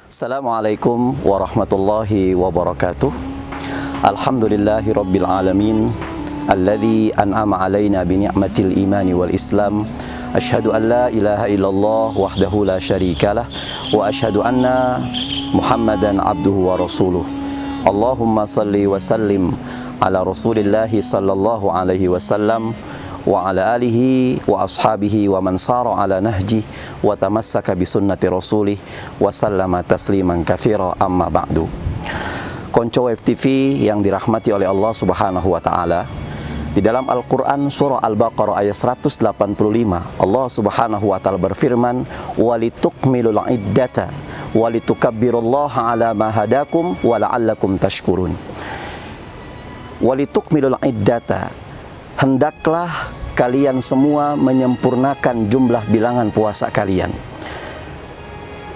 Assalamualaikum warahmatullahi wabarakatuh. Alhamdulillahi rabbil alamin, alladzi an'ama alaina bi ni'matil imani wal islam. Asyhadu an la ilaha illallah wahdahu la syarikalah wa asyhadu anna Muhammadan abduhu wa rasuluh. Allahumma salli wa sallim ala Rasulillahi sallallahu alaihi wasallam wa ala alihi wa ashabihi wa man sara ala nahji wa tamassaka bi sunnati rasulih wa sallama tasliman katsira, amma ba'du. Konco Web TV yang dirahmati oleh Allah Subhanahu wa taala, di dalam Al-Qur'an surah Al-Baqarah ayat 185 Allah Subhanahu wa taala berfirman, walitukmilul iddata walitukabbirullaha ala ma hadakum wa la'allakum tashkurun. Walitukmilul iddata, hendaklah kalian semua menyempurnakan jumlah bilangan puasa kalian.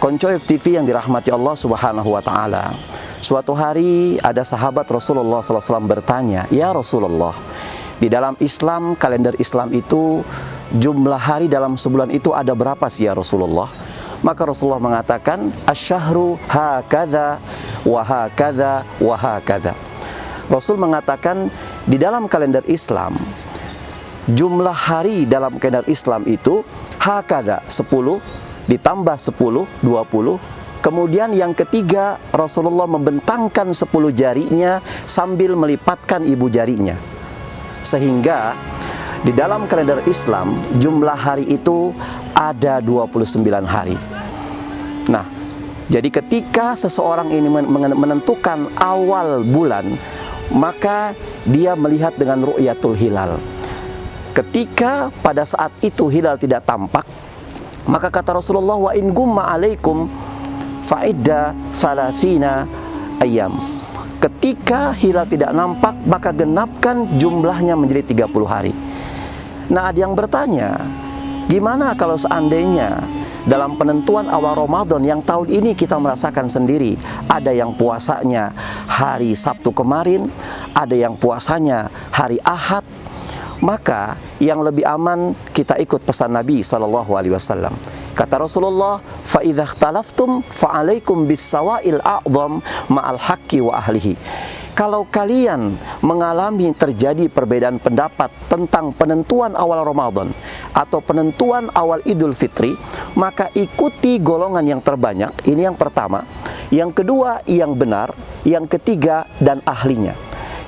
Konco FTV yang dirahmati Allah Subhanahu wa taala, suatu hari ada sahabat Rasulullah SAW bertanya, "Ya Rasulullah, di dalam Islam, kalender Islam itu jumlah hari dalam sebulan itu ada berapa sih ya Rasulullah?" Maka Rasulullah mengatakan, "Asyahru hakadha wa hakadha wa hakadha." Rasul mengatakan di dalam kalender Islam, jumlah hari dalam kalender Islam itu hakadha 10 ditambah 10 20. Kemudian yang ketiga, Rasulullah membentangkan 10 jarinya sambil melipatkan ibu jarinya. Sehingga di dalam kalender Islam jumlah hari itu ada 29 hari. Nah, jadi ketika seseorang ini menentukan awal bulan, maka dia melihat dengan ru'yatul hilal. Ketika pada saat itu hilal tidak tampak, maka kata Rasulullah, wa in gumma alaikum fa'idda salasina ayyam. Ketika hilal tidak nampak, maka genapkan jumlahnya menjadi 30 hari. Nah, ada yang bertanya, gimana kalau seandainya dalam penentuan awal Ramadan yang tahun ini kita merasakan sendiri, ada yang puasanya hari Sabtu kemarin, ada yang puasanya hari Ahad, maka yang lebih aman kita ikut pesan Nabi SAW. Kata Rasulullah, fa idza ikhtalaftum fa alaikum bis sawa'il a'dham ma'al haqqi wa ahlihi. Kalau kalian mengalami terjadi perbedaan pendapat tentang penentuan awal Ramadan atau penentuan awal Idul Fitri, maka ikuti golongan yang terbanyak. Ini yang pertama. Yang kedua, yang benar. Yang ketiga, dan ahlinya.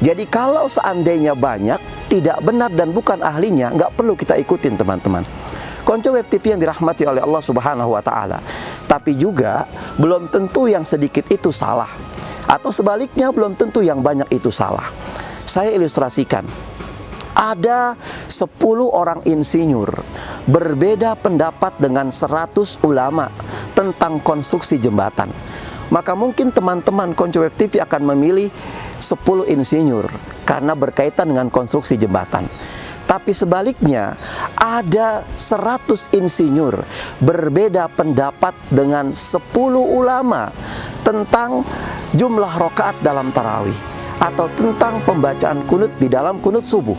Jadi kalau seandainya banyak tidak benar dan bukan ahlinya, nggak perlu kita ikutin, teman-teman. Konco Web TV yang dirahmati oleh Allah Subhanahu wa taala. Tapi juga belum tentu yang sedikit itu salah, atau sebaliknya belum tentu yang banyak itu salah. Saya ilustrasikan. Ada 10 orang insinyur berbeda pendapat dengan 100 ulama tentang konstruksi jembatan. Maka mungkin teman-teman Konco Web TV akan memilih 10 insinyur karena berkaitan dengan konstruksi jembatan. Tapi sebaliknya, ada 100 insinyur berbeda pendapat dengan 10 ulama tentang jumlah rakaat dalam tarawih atau tentang pembacaan kunut di dalam kunut subuh.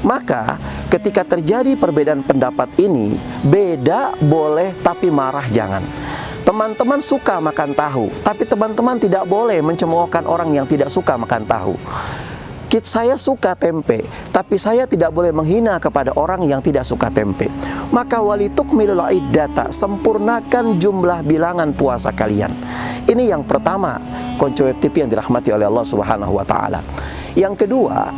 Maka ketika terjadi perbedaan pendapat ini, beda boleh tapi marah jangan. Teman-teman suka makan tahu, tapi teman-teman tidak boleh mencemoohkan orang yang tidak suka makan tahu. Saya suka tempe, tapi saya tidak boleh menghina kepada orang yang tidak suka tempe. Maka walitukmilul iddata, sempurnakan jumlah bilangan puasa kalian. Ini yang pertama, Konco Web TV yang dirahmati oleh Allah Subhanahu wa taala. Yang kedua,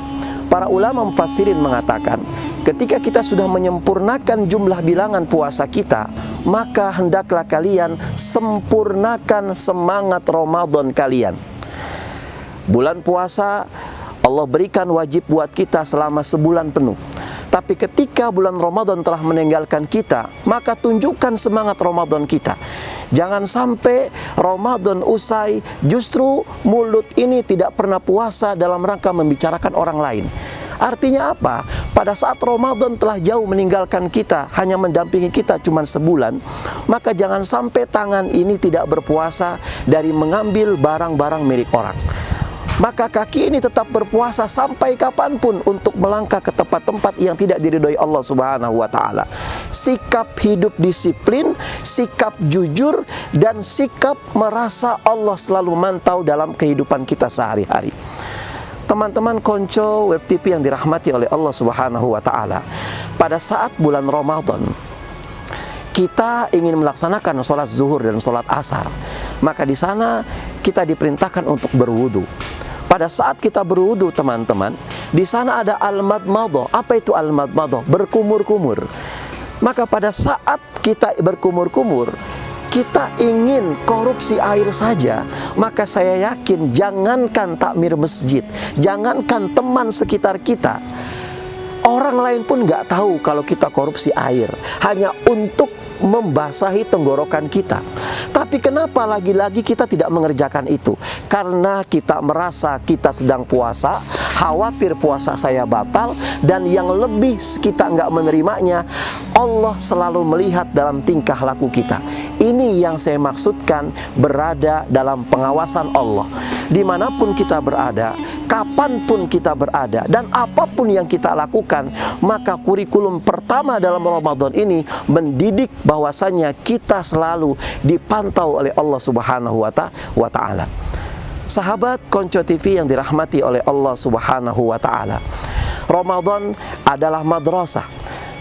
para ulama mufassirin mengatakan, ketika kita sudah menyempurnakan jumlah bilangan puasa kita, maka hendaklah kalian sempurnakan semangat Ramadan kalian. Bulan puasa Allah berikan wajib buat kita selama sebulan penuh. Tapi ketika bulan Ramadan telah meninggalkan kita, maka tunjukkan semangat Ramadan kita. Jangan sampai Ramadan usai, justru mulut ini tidak pernah puasa dalam rangka membicarakan orang lain. Artinya apa? Pada saat Ramadan telah jauh meninggalkan kita, hanya mendampingi kita cuma sebulan, maka jangan sampai tangan ini tidak berpuasa dari mengambil barang-barang milik orang. maka kaki ini tetap berpuasa sampai kapanpun untuk melangkah ke tempat-tempat yang tidak diridhoi Allah Subhanahu wa Ta'ala. Sikap hidup disiplin, sikap jujur, dan sikap merasa Allah selalu memantau dalam kehidupan kita sehari-hari. Teman-teman konco Web TV yang dirahmati oleh Allah Subhanahu wa Ta'ala, pada saat bulan Ramadan kita ingin melaksanakan sholat zuhur dan sholat asar, maka di sana kita diperintahkan untuk berwudu. Pada saat kita berwudu, teman-teman, di sana ada al-madmadah. Apa itu al-madmadah? Berkumur-kumur. Maka pada saat kita berkumur-kumur, kita ingin korupsi air saja, maka saya yakin jangankan takmir masjid, jangankan teman sekitar kita, orang lain pun nggak tahu kalau kita korupsi air, hanya untuk membasahi tenggorokan kita. Tapi kenapa lagi-lagi kita tidak mengerjakan itu? Karena kita merasa kita sedang puasa, khawatir puasa saya batal, dan yang lebih kita nggak menerimanya, Allah selalu melihat dalam tingkah laku kita. Ini yang saya maksudkan berada dalam pengawasan Allah. Dimanapun kita berada, kapanpun kita berada, dan apapun yang kita lakukan, maka kurikulum pertama dalam Ramadan ini mendidik bahwasanya kita selalu dipantau oleh Allah Subhanahu wa Ta'ala. Sahabat Konco TV yang dirahmati oleh Allah Subhanahu wa Ta'ala, Ramadan adalah madrasah.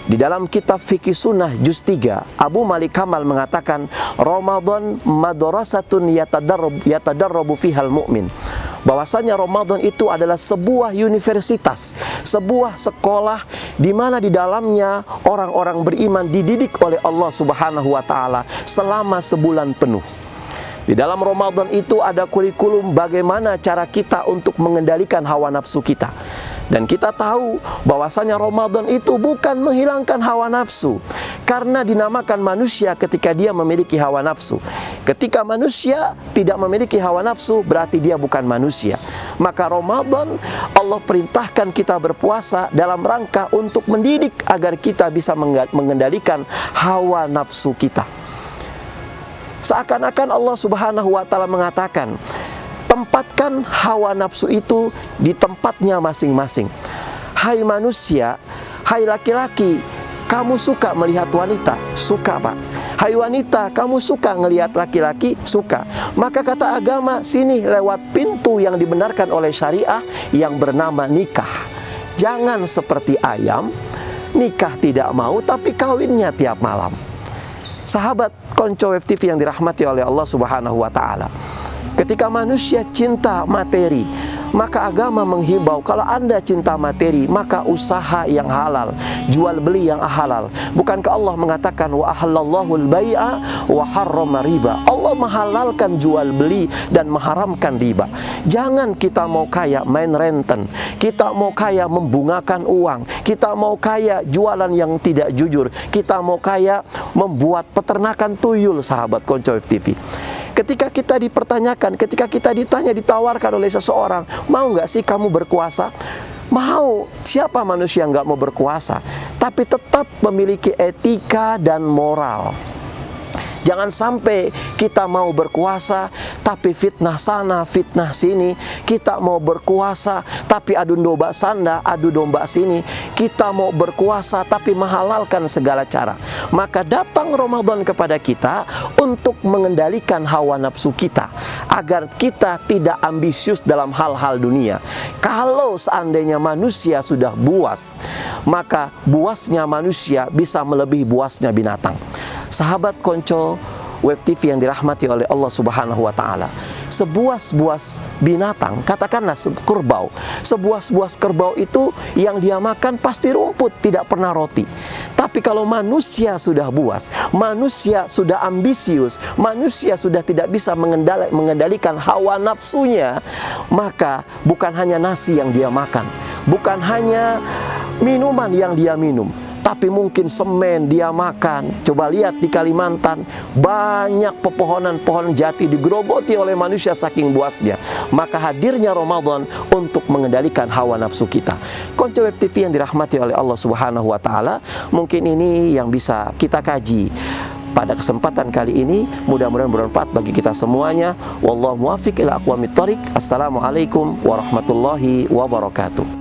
Di dalam kitab Fikih Sunnah Juz 3, Abu Malik Kamal mengatakan, Ramadan madrasatun yatadarrabu fihal mu'min. Bahwasanya Ramadan itu adalah sebuah universitas, sebuah sekolah di mana di dalamnya orang-orang beriman dididik oleh Allah Subhanahu wa Ta'ala selama sebulan penuh. Di dalam Ramadan itu ada kurikulum bagaimana cara kita untuk mengendalikan hawa nafsu kita. Dan kita tahu bahwasanya Ramadan itu bukan menghilangkan hawa nafsu, karena dinamakan manusia ketika dia memiliki hawa nafsu. Ketika manusia tidak memiliki hawa nafsu, berarti dia bukan manusia. Maka Ramadan Allah perintahkan kita berpuasa dalam rangka untuk mendidik agar kita bisa mengendalikan hawa nafsu kita. Seakan-akan Allah Subhanahu wa Ta'ala mengatakan, tempatkan hawa nafsu itu di tempatnya masing-masing. Hai manusia, hai laki-laki, kamu suka melihat wanita? Suka, Pak. Hai wanita, kamu suka ngelihat laki-laki? Suka. Maka kata agama, sini lewat pintu yang dibenarkan oleh syariah yang bernama nikah. Jangan seperti ayam, nikah tidak mau tapi kawinnya tiap malam. Sahabat Konco Web TV yang dirahmati oleh Allah Subhanahu wa Ta'ala, ketika manusia cinta materi, maka agama menghimbau kalau Anda cinta materi, maka usaha yang halal, jual beli yang halal. Bukankah Allah mengatakan wa ahallallahu al-bai'a wa harrama riba? Allah menghalalkan jual beli dan mengharamkan riba. Jangan kita mau kaya main renten, kita mau kaya membungakan uang, kita mau kaya jualan yang tidak jujur, kita mau kaya membuat peternakan tuyul. Sahabat Konco TV, ketika kita dipertanyakan, ketika kita ditawarkan oleh seseorang, mau nggak sih kamu berkuasa? Mau. Siapa manusia nggak mau berkuasa? Tapi tetap memiliki etika dan moral. Jangan sampai kita mau berkuasa tapi fitnah sana, fitnah sini. Kita mau berkuasa tapi adu domba sana, adu domba sini. Kita mau berkuasa tapi menghalalkan segala cara. Maka datang Ramadan kepada kita untuk mengendalikan hawa nafsu kita, agar kita tidak ambisius dalam hal-hal dunia. Kalau seandainya manusia sudah buas, maka buasnya manusia bisa melebihi buasnya binatang. Sahabat Konco Web TV yang dirahmati oleh Allah Subhanahu wa Ta'ala, sebuas-buas binatang, katakanlah kerbau, sebuas-buas kerbau itu yang dia makan pasti rumput, tidak pernah roti. Tapi kalau manusia sudah buas, manusia sudah ambisius, manusia sudah tidak bisa mengendalikan hawa nafsunya, maka bukan hanya nasi yang dia makan, bukan hanya minuman yang dia minum, tapi mungkin semen dia makan. Coba lihat di Kalimantan, banyak pepohonan-pohon jati digerogoti oleh manusia saking buasnya. Maka hadirnya Ramadan untuk mengendalikan hawa nafsu kita. Konco Web TV yang dirahmati oleh Allah Subhanahu wa Ta'ala, mungkin ini yang bisa kita kaji. pada kesempatan kali ini. Mudah-mudahan bermanfaat bagi kita semuanya. Wallahu muwaffiq ila aqwamit thoriq. Assalamualaikum warahmatullahi wabarakatuh.